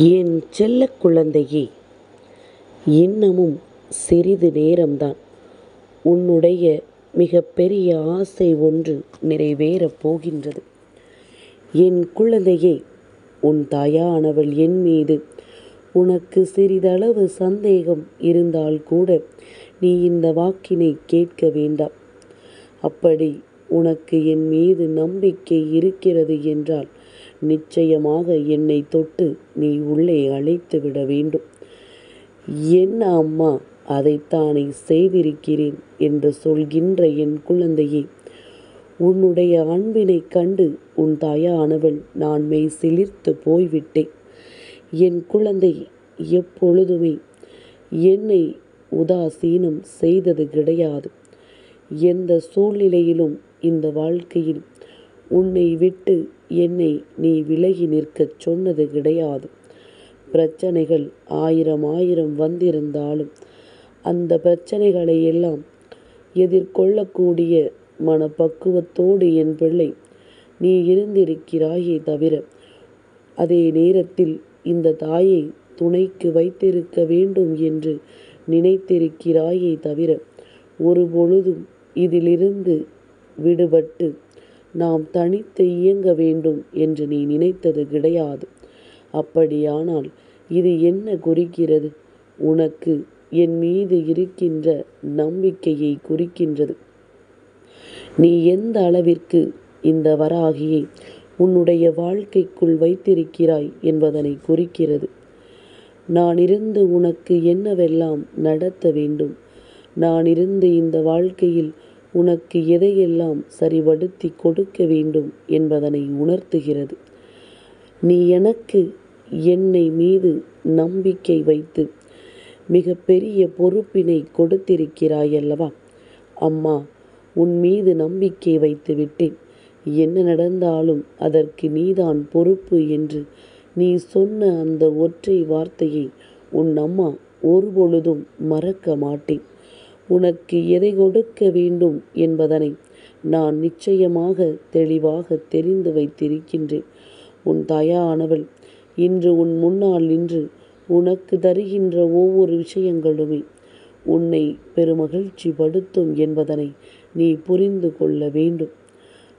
என் செல்லக் குழந்தையே, இன்னமும் சிறிது நேரம்தான் உன்னுடைய மிகப்பெரிய ஆசை ஒன்று நிறைவேறப் போகின்றது. என் குழந்தையே, உன் தாயானவள் என் மீது உனக்கு சிறிதளவு சந்தேகம் இருந்தால் கூட நீ இந்த வாக்கினை கேட்க வேண்டாம். அப்படி உனக்கு என் மீது நம்பிக்கை இருக்கிறது என்றால் நிச்சயமாக என்னை தொட்டு நீ உள்ளே அழைத்து விட வேண்டும். என்ன அம்மா, அதைத்தானே செய்திருக்கிறேன் என்று சொல்கின்ற என் குழந்தையே, உன்னுடைய அன்பினை கண்டு உன் தாயானவள் நான் மெய் சிலிர்த்து போய்விட்டேன். என் குழந்தை எப்பொழுதுமே என்னை உதாசீனம் செய்தது கிடையாது. எந்த சூழ்நிலையிலும் இந்த வாழ்க்கையில் உன்னை விட்டு என்னை நீ விலகி நிற்கச் சொன்னது கிடையாது. பிரச்சனைகள் ஆயிரம் வந்திருந்தாலும் அந்த பிரச்சனைகளை எல்லாம் எதிர்கொள்ளக்கூடிய மனப்பக்குவத்தோடு என் பிள்ளை நீ இருந்திருக்கிறாயே தவிர, அதே நேரத்தில் இந்த தாயை துணைக்கு வைத்திருக்க வேண்டும் என்று நினைத்திருக்கிறாயே தவிர, ஒரு பொழுதும் இதிலிருந்து விடுபட்டு நாம் தனித்து இயங்க வேண்டும் என்று நீ நினைத்தது கிடையாது. அப்படியானால் இது என்ன குறிக்கிறது? உனக்கு என் மீது இருக்கின்ற நம்பிக்கையை குறிக்கின்றது. நீ எந்த அளவிற்கு இந்த வராகியை உன்னுடைய வாழ்க்கைக்குள் வைத்திருக்கிறாய் என்பதனை குறிக்கிறது. நான் இருந்து உனக்கு என்னவெல்லாம் நடத்த வேண்டும், நான் இருந்து இந்த வாழ்க்கையில் உனக்கு எதையெல்லாம் சரிபடுத்தி கொடுக்க வேண்டும் என்பதனை உணர்த்துகிறது. நீ எனக்கு என்னை மீது நம்பிக்கை வைத்து மிக பெரிய பொறுப்பினை கொடுத்திருக்கிறாய் அல்லவா? அம்மா, உன் மீது நம்பிக்கை வைத்து விட்டேன், என்ன நடந்தாலும் அதற்கு நீதான் பொறுப்பு என்று நீ சொன்ன அந்த ஒற்றை வார்த்தையை உன் அம்மா ஒருபொழுதும் மறக்க மாட்டேன். உனக்கு எதை கொடுக்க வேண்டும் என்பதனை நான் நிச்சயமாக தெளிவாக தெரிந்து வைத்திருக்கின்றேன். உன் தாயானவள் இன்று உன் முன்னால் நின்று உனக்கு தருகின்ற ஒவ்வொரு விஷயங்களுமே உன்னை பெருமகிழ்ச்சி படுத்தும் என்பதனை நீ புரிந்து கொள்ள வேண்டும்.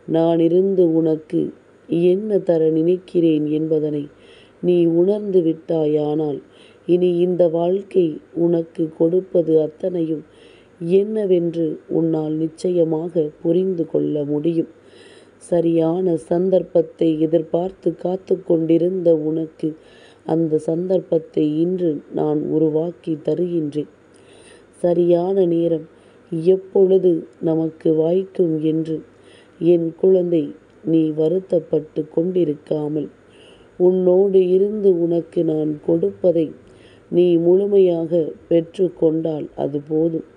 நான் இருந்து உனக்கு என்ன தர நினைக்கிறேன் என்பதனை நீ உணர்ந்து விட்டாயானால் இனி இந்த வாழ்க்கை உனக்கு கொடுப்பது அத்தனையும் என்னவென்று உன்னால் நிச்சயமாக புரிந்து கொள்ள முடியும். சரியான சந்தர்ப்பத்தை எதிர்பார்த்து காத்து கொண்டிருந்த உனக்கு அந்த சந்தர்ப்பத்தை இன்று நான் உருவாக்கி தருகின்றேன். சரியான நேரம் எப்பொழுது நமக்கு வாய்க்கும் என்று என் குழந்தை நீ வருத்தப்பட்டு கொண்டிருக்காமல், உன்னோடு இருந்து உனக்கு நான் கொடுப்பதை நீ முழுமையாக பெற்று கொண்டால் அது போதும்.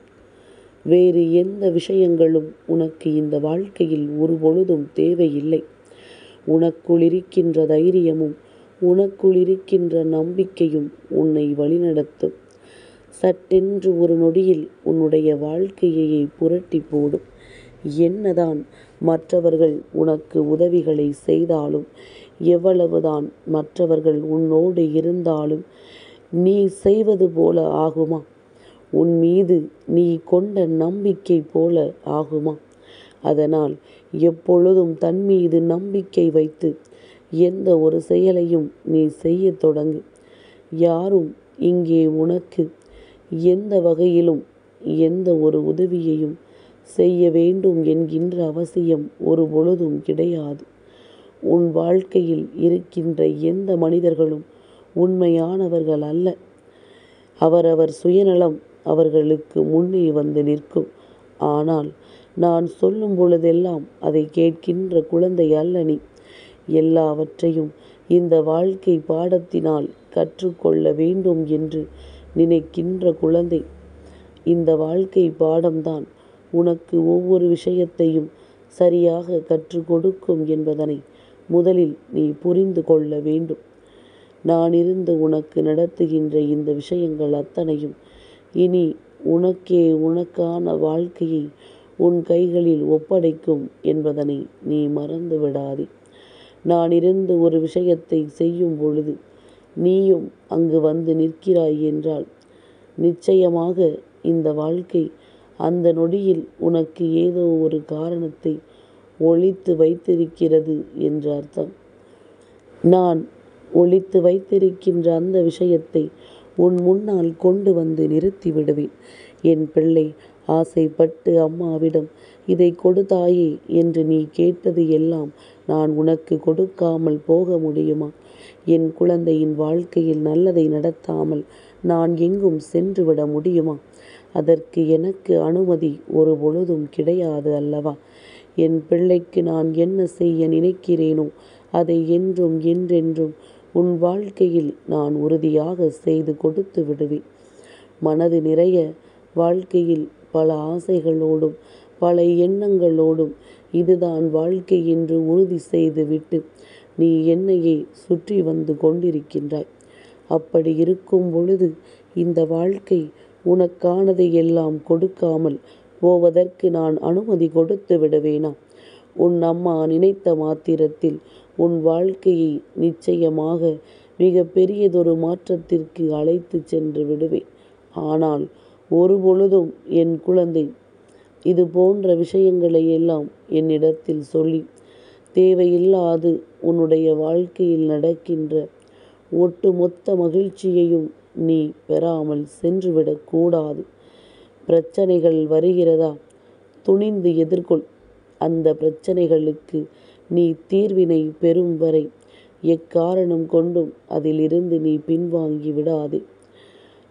வேறு எந்த விஷயங்களும் உனக்கு இந்த வாழ்க்கையில் ஒரு பொழுதும் தேவையில்லை. உனக்குள் இருக்கின்ற தைரியமும் உனக்குள் இருக்கின்ற நம்பிக்கையும் உன்னை வழிநடத்தும். சட்டென்று ஒரு நொடியில் உன்னுடைய வாழ்க்கையை புரட்டி போடும். என்னதான் மற்றவர்கள் உனக்கு உதவிகளை செய்தாலும், எவ்வளவுதான் மற்றவர்கள் உன்னோடு இருந்தாலும் நீ செய்வது போல ஆகுமா? உன் மீது நீ கொண்ட நம்பிக்கை போல ஆகுமா? அதனால் எப்பொழுதும் தன் மீது நம்பிக்கை வைத்து எந்த ஒரு செயலையும் நீ செய்ய தொடங்கு. யாரும் இங்கே உனக்கு எந்த வகையிலும் எந்த ஒரு உதவியையும் செய்ய வேண்டும் என்கின்ற அவசியம் ஒரு பொழுதும் கிடையாது. உன் வாழ்க்கையில் இருக்கின்ற எந்த மனிதர்களும் உண்மையானவர்கள் அல்ல. அவரவர் சுயநலம் அவர்களுக்கு முன்னே வந்து நிற்கும். ஆனால் நான் சொல்லும் பொழுதெல்லாம் அதை கேட்கின்ற குழந்தை அல்ல நீ. எல்லாவற்றையும் இந்த வாழ்க்கை பாடத்தினால் கற்றுக்கொள்ள வேண்டும் என்று நினைக்கின்ற குழந்தை. இந்த வாழ்க்கை பாடம்தான் உனக்கு ஒவ்வொரு விஷயத்தையும் சரியாக கற்றுக் கொடுக்கும் என்பதனை முதலில் நீ புரிந்து கொள்ள வேண்டும். நான் இருந்து உனக்கு நடத்துகின்ற இந்த விஷயங்கள் அத்தனையும் இனி உனக்கே உனக்கான வாழ்க்கையை உன் கைகளில் ஒப்படைக்கும் என்பதனை நீ மறந்து விடாதே. நான் இருந்து ஒரு விஷயத்தை செய்யும் பொழுது நீயும் அங்கு வந்து நிற்கிறாய் என்றால் நிச்சயமாக இந்த வாழ்க்கை அந்த நொடியில் உனக்கு ஏதோ ஒரு காரணத்தை ஒளித்து வைத்திருக்கிறது என்று அர்த்தம். நான் ஒளித்து வைத்திருக்கின்ற அந்த விஷயத்தை உன் முன்னால் கொண்டு வந்து நிறுத்தி விடுவேன். என் பிள்ளை, ஆசைப்பட்டு அம்மாவிடம் இதை கொடுத்தாயே என்று நீ கேட்டது எல்லாம் நான் உனக்கு கொடுக்காமல் போக முடியுமா? என் குழந்தையின் வாழ்க்கையில் நல்லதை நடத்தாமல் நான் எங்கும் சென்று விட முடியுமா? அதற்கு எனக்கு அனுமதி ஒரு பொழுதும் கிடையாது அல்லவா? என் பிள்ளைக்கு நான் என்ன செய்ய நினைக்கிறேனோ அதை என்றும் என்றென்றும் உன் வாழ்க்கையில் நான் உறுதியாக செய்து கொடுத்து விடுவேன். மனது நிறைய வாழ்க்கையில் பல ஆசைகளோடும் பல எண்ணங்களோடும் இதுதான் வாழ்க்கை என்று உறுதி செய்துவிட்டு நீ என்னையே சுற்றி வந்து கொண்டிருக்கின்றாய். அப்படி இருக்கும் பொழுது இந்த வாழ்க்கை உனக்கானதை எல்லாம் கொடுக்காமல் போவதற்கு நான் அனுமதி கொடுத்து விடுவேனா? உன் அம்மா நினைத்த மாத்திரத்தில் உன் வாழ்க்கையை நிச்சயமாக மிக பெரியதொரு மாற்றத்திற்கு அழைத்து சென்று விடுவேன். ஆனால் ஒரு பொழுதும் என் குழந்தை இது போன்ற விஷயங்களை எல்லாம் என்னிடத்தில் சொல்லி தேவையில்லாது உன்னுடைய வாழ்க்கையில் நடக்கின்ற ஒட்டுமொத்த மகிழ்ச்சியையும் நீ பெறாமல் சென்றுவிடக்கூடாது. பிரச்சனைகள் வருகிறதா? துணிந்து எதிர்கொள். அந்த பிரச்சனைகளுக்கு நீ தீர்வினை பெறும் வரை எக்காரணம் கொண்டும் அதிலிருந்து நீ பின்வாங்கி விடாதே.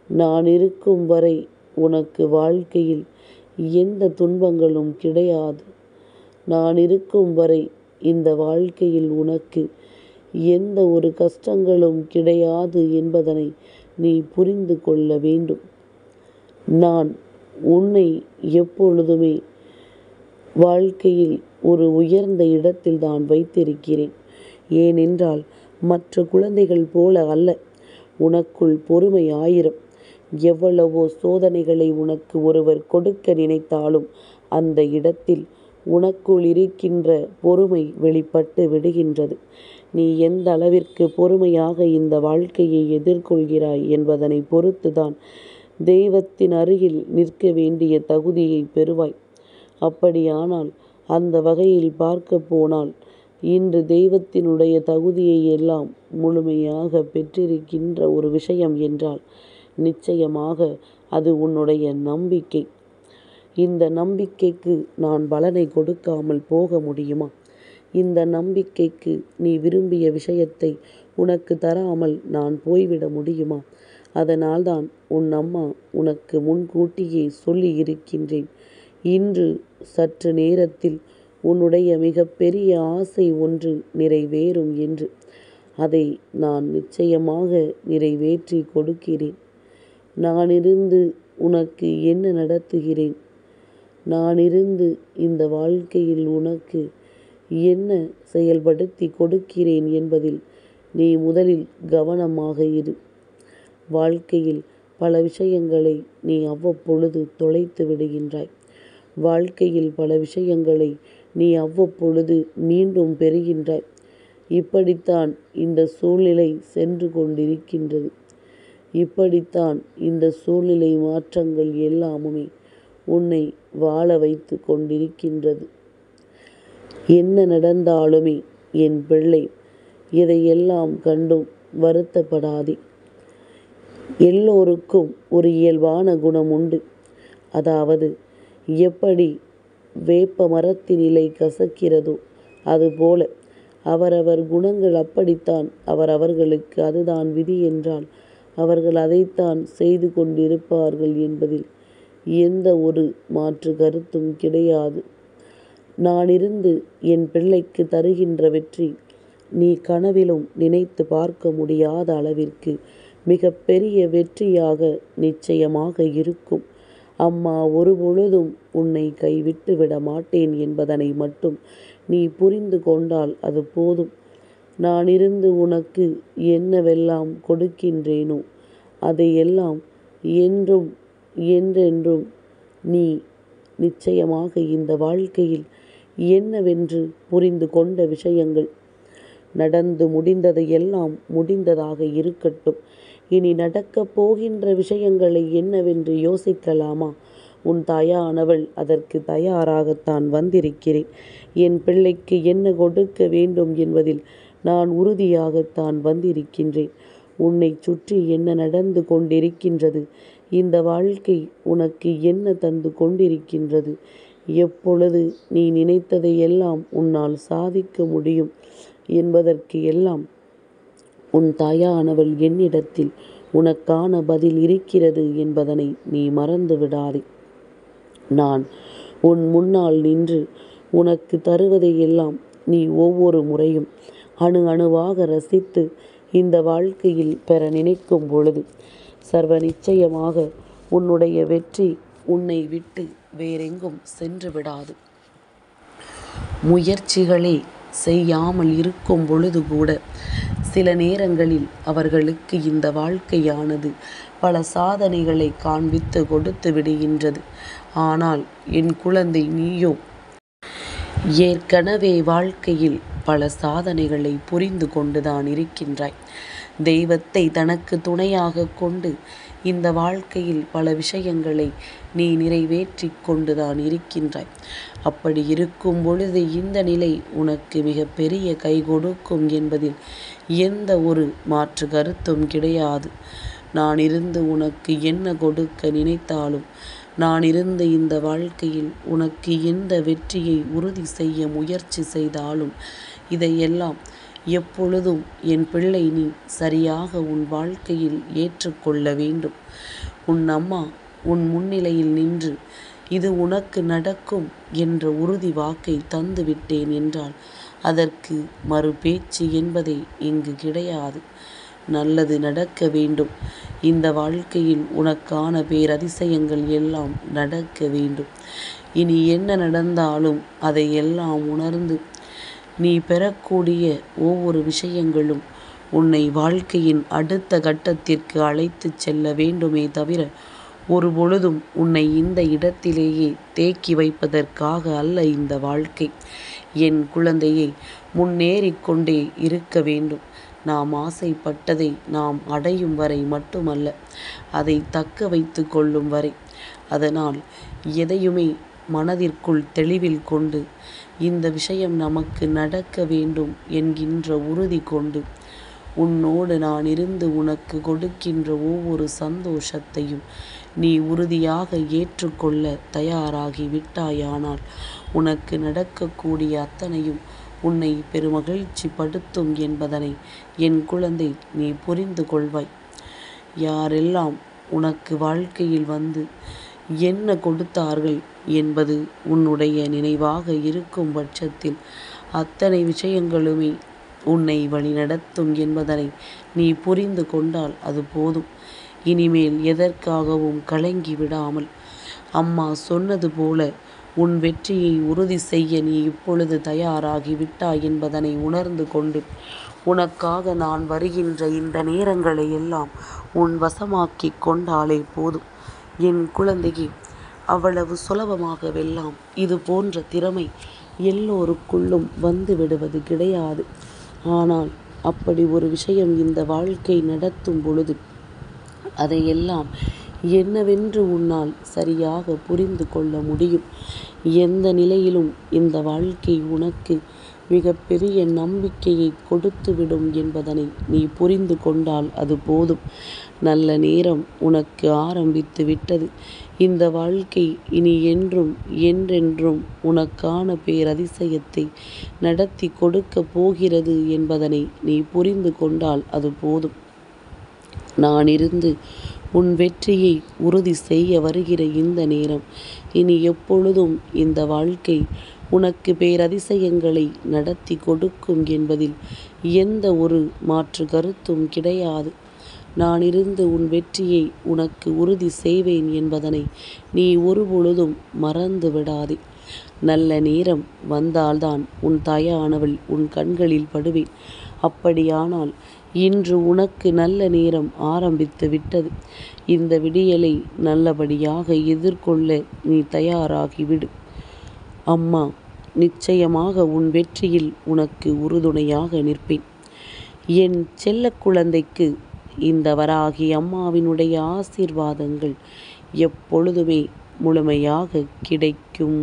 நான் இருக்கும் வரை உனக்கு வாழ்க்கையில் எந்த துன்பங்களும் கிடையாது. நான் இருக்கும் வரை இந்த வாழ்க்கையில் உனக்கு எந்த ஒரு கஷ்டங்களும் கிடையாது என்பதனை நீ புரிந்து கொள்ள வேண்டும். நான் உன்னை எப்பொழுதுமே வாழ்க்கையில் ஒரு உயர்ந்த இடத்தில் தான் வைத்திருக்கிறேன். ஏனென்றால் மற்ற குழந்தைகள் போல அல்ல. உனக்குள் பொறுமை 1000. எவ்வளவோ சோதனைகளை உனக்கு ஒருவர் கொடுக்க நினைத்தாலும் அந்த இடத்தில் உனக்குள் இருக்கின்ற பொறுமை வெளிப்பட்டு விடுகின்றது. நீ எந்த அளவிற்கு பொறுமையாக இந்த வாழ்க்கையை எதிர்கொள்கிறாய் என்பதனை பொறுத்துதான் தெய்வத்தின் அருகில் நிற்க வேண்டிய தகுதியை பெறுவாய். அப்படியானால் அந்த வகையில் பார்க்க போனால் இன்று தெய்வத்தினுடைய தகுதியை எல்லாம் முழுமையாக பெற்றிருக்கின்ற ஒரு விஷயம் என்றால் நிச்சயமாக அது உன்னுடைய நம்பிக்கை. இந்த நம்பிக்கைக்கு நான் பலனை கொடுக்காமல் போக முடியுமா? இந்த நம்பிக்கைக்கு நீ விரும்பிய விஷயத்தை உனக்கு தராமல் நான் போய்விட முடியுமா? அதனால்தான் உன் அம்மா உனக்கு முன்கூட்டியே சொல்லி இருக்கின்றேன். இன்று சற்று நேரத்தில் உன்னுடைய மிக பெரிய ஆசை ஒன்று நிறைவேறும் என்று. அதை நான் நிச்சயமாக நிறைவேற்றி கொடுக்கிறேன். நான் இருந்து உனக்கு என்ன நடத்துகிறேன்? நான் இருந்து இந்த வாழ்க்கையில் உனக்கு என்ன செயல்படுத்தி கொடுக்கிறேன் என்பதில் நீ முதலில் கவனமாக இரு. வாழ்க்கையில் பல விஷயங்களை நீ அவ்வப்பொழுது தொலைத்து விடுகின்றாய். வாழ்க்கையில் பல விஷயங்களை நீ அவ்வப்பொழுது மீண்டும் பெறுகின்றாய். இப்படித்தான் இந்த சூழ்நிலை சென்று கொண்டிருக்கின்றது. இப்படித்தான் இந்த சூழ்நிலை மாற்றங்கள் எல்லாமுமே உன்னை வாழ வைத்து கொண்டிருக்கின்றது. என்ன நடந்தாலுமே என் பிள்ளை, இதையெல்லாம் கண்டும் வருத்தப்படாதே. எல்லோருக்கும் ஒரு இயல்பான குணம் உண்டு. அதாவது எப்படி வேப்ப மரத்தின் இலை கசக்கிறதோ அதுபோல அவரவர் குணங்கள் அப்படித்தான். அவரவர்களுக்கு அதுதான் விதி என்றால் அவர்கள் அதைத்தான் செய்து கொண்டிருப்பார்கள் என்பதில் எந்த ஒரு மாற்று கருத்தும் கிடையாது. நான் இருந்து என் பிள்ளைக்கு தருகின்ற வெற்றி நீ கனவிலும் நினைத்து பார்க்க முடியாத அளவிற்கு மிக பெரிய வெற்றியாக நிச்சயமாக இருக்கும். அம்மா ஒரு பொழுதும் உன்னை கைவிட்டு விட மாட்டேன் என்பதனை மட்டும் நீ புரிந்து கொண்டால் அது போதும். நான் இருந்து உனக்கு என்னவெல்லாம் கொடுக்கின்றேனோ அதையெல்லாம் என்றும் என்றென்றும் நீ நிச்சயமாக இந்த வாழ்க்கையில் என்னவென்று புரிந்து கொண்ட விஷயங்கள் நடந்து முடிந்தது எல்லாம் முடிந்ததாக இருக்கட்டும். இனி நடக்கப் போகின்ற விஷயங்களை என்னவென்று யோசிக்கலாமா? உன் தாயானவள் அதற்கு தயாராகத்தான் வந்திருக்கிறேன். என் பிள்ளைக்கு என்ன கொடுக்க வேண்டும் என்பதில் நான் உறுதியாகத்தான் வந்திருக்கின்றேன். உன்னை சுற்றி என்ன நடந்து கொண்டிருக்கின்றது? இந்த வாழ்க்கை உனக்கு என்ன தந்து கொண்டிருக்கின்றது? எப்பொழுது நீ நினைத்ததை எல்லாம் உன்னால் சாதிக்க முடியும் என்பதற்கு எல்லாம் உன் தாயானவள் என்னிடத்தில் உனக்கான பதில் இருக்கிறது என்பதனை நீ மறந்து விடாதே. நான் உன் முன்னால் நின்று உனக்கு தருவதையெல்லாம் நீ ஒவ்வொரு முறையும் அணு அணுவாக ரசித்து இந்த வாழ்க்கையில் பெற நினைக்கும் பொழுது சர்வ நிச்சயமாக உன்னுடைய வெற்றி உன்னை விட்டு வேறெங்கும் சென்று விடாது. முயற்சிகளே செய்யாமல் இருக்கும் பொழுது கூட சில நேரங்களில் அவர்களுக்கு இந்த வாழ்க்கையானது பல சாதனைகளை காண்பித்து கொடுத்து விடுகின்றது. ஆனால் என் குழந்தை, நீயோ ஏற்கனவே வாழ்க்கையில் பல சாதனைகளை புரிந்து கொண்டுதான் இருக்கின்றாய். தெய்வத்தை தனக்கு துணையாக கொண்டு இந்த வாழ்க்கையில் பல விஷயங்களை நீ நிறைவேற்றி கொண்டுதான் இருக்கின்றாய். அப்படி இருக்கும் பொழுது இந்த நிலை உனக்கு மிக பெரிய கை கொடுக்கும் என்பதில் எந்த ஒரு மாற்று கருத்தும் கிடையாது. நான் இருந்து உனக்கு என்ன கொடுக்க நினைத்தாலும், நான் இருந்த இந்த வாழ்க்கையில் உனக்கு எந்த வெற்றியை உறுதி செய்ய முயற்சி செய்தாலும், இதையெல்லாம் எப்பொழுதும் என் பிள்ளை நீ சரியாக உன் வாழ்க்கையில் ஏற்றுக்கொள்ள வேண்டும். உன் அம்மா உன் முன்னிலையில் நின்று இது உனக்கு நடக்கும் என்ற உறுதி வாக்கை தந்து விட்டேன் என்றால் அதற்கு மறு பேச்சு என்பதே இங்கு கிடையாது. நல்லது நடக்க வேண்டும். இந்த வாழ்க்கையில் உனக்கான பேரதிசயங்கள் எல்லாம் நடக்க வேண்டும். இனி என்ன நடந்தாலும் அதையெல்லாம் உணர்ந்து நீ பெறக்கூடிய ஒவ்வொரு விஷயங்களும் உன்னை வாழ்க்கையின் அடுத்த கட்டத்திற்கு அழைத்து செல்ல வேண்டுமே தவிர ஒரு பொழுதும் உன்னை இந்த இடத்திலேயே தேக்கி வைப்பதற்காக அல்ல இந்த வாழ்க்கை. என் குழந்தையை, முன்னேறிக்கொண்டே இருக்க வேண்டும். நாம் ஆசைப்பட்டதை நாம் அடையும் வரை மட்டுமல்ல, அதை தக்க வைத்து கொள்ளும் வரை. அதனால் எதையுமே மனதிற்குள் தெளிவில் கொண்டு இந்த விஷயம் நமக்கு நடக்க வேண்டும் என்கின்ற உறுதி கொண்டு உன்னோடு நான் இருந்து உனக்கு கொடுக்கின்ற ஒவ்வொரு சந்தோஷத்தையும் நீ உறுதியாக ஏற்றுக்கொள்ள தயாராகி விட்டாயானால் உனக்கு நடக்கக்கூடிய அத்தனையும் உன்னை பெருமகிழ்ச்சி படுத்தும் என்பதனை என் குழந்தை நீ புரிந்து கொள்வாய். யாரெல்லாம் உனக்கு வாழ்க்கையில் வந்து என்ன கொடுத்தார்கள் என்பது உன்னுடைய நினைவாக இருக்கும் பட்சத்தில் அத்தனை விஷயங்களுமே உன்னை வழிநடத்தும் என்பதனை நீ புரிந்து கொண்டால் அது போதும். இனிமேல் எதற்காகவும் கலங்கி விடாமல் அம்மா சொன்னது போல உன் வெற்றியை உறுதி செய்ய நீ இப்பொழுது தயாராகி விட்டாய் என்பதனை உணர்ந்து கொண்டு உனக்காக நான் வருகின்ற இந்த நேரங்களை எல்லாம் உன் வசமாக்கி கொண்டாலே போதும். என் குழந்தையே, அவ்வளவு சுலபமாகவெல்லாம் இது போன்ற திறமை எல்லோருக்குள்ளும் வந்து விடுவது கிடையாது. ஆனால் அப்படி ஒரு விஷயம் இந்த வாழ்க்கை நடத்தும் பொழுது அதையெல்லாம் என்னவென்று உன்னால் சரியாக புரிந்து கொள்ள முடியும். எந்த நிலையிலும் இந்த வாழ்க்கை உனக்கு மிகப்பெரிய நம்பிக்கையை கொடுத்துவிடும் என்பதனை நீ புரிந்து கொண்டால் அது போதும். நல்ல நேரம் உனக்கு ஆரம்பித்து விட்டது. இந்த வாழ்க்கை இனி என்றும் என்றென்றும் உனக்கான பேரதிசயத்தை நடத்தி கொடுக்க போகிறது என்பதனை நீ புரிந்து கொண்டால் அது போதும். நான் இருந்து உன் வெற்றியை உறுதி செய்ய வருகிற இந்த நேரம் இனி எப்பொழுதும் இந்த வாழ்க்கை உனக்கு பேரதிசயங்களை நடத்தி கொடுக்கும் என்பதில் எந்த ஒரு மாற்று கருத்தும் கிடையாது. நான் இருந்து உன் வெற்றியை உனக்கு உறுதி செய்வேன் என்பதனை நீ ஒரு பொழுதும் மறந்து விடாதே. நல்ல நேரம் வந்தால்தான் உன் தாயானவள் உன் கண்களில் படுவேன். அப்படியானால் இன்று உனக்கு நல்ல நேரம் ஆரம்பித்து விட்டது. இந்த விடியலை நல்லபடியாக எதிர்கொள்ள நீ தயாராகிவிடு. அம்மா நிச்சயமாக உன் வெற்றியில் உனக்கு உறுதுணையாக நிற்பேன். என் செல்ல குழந்தைக்கு இந்த வராகி அம்மாவினுடைய ஆசீர்வாதங்கள் எப்பொழுதுமே முழுமையாக கிடைக்கும்.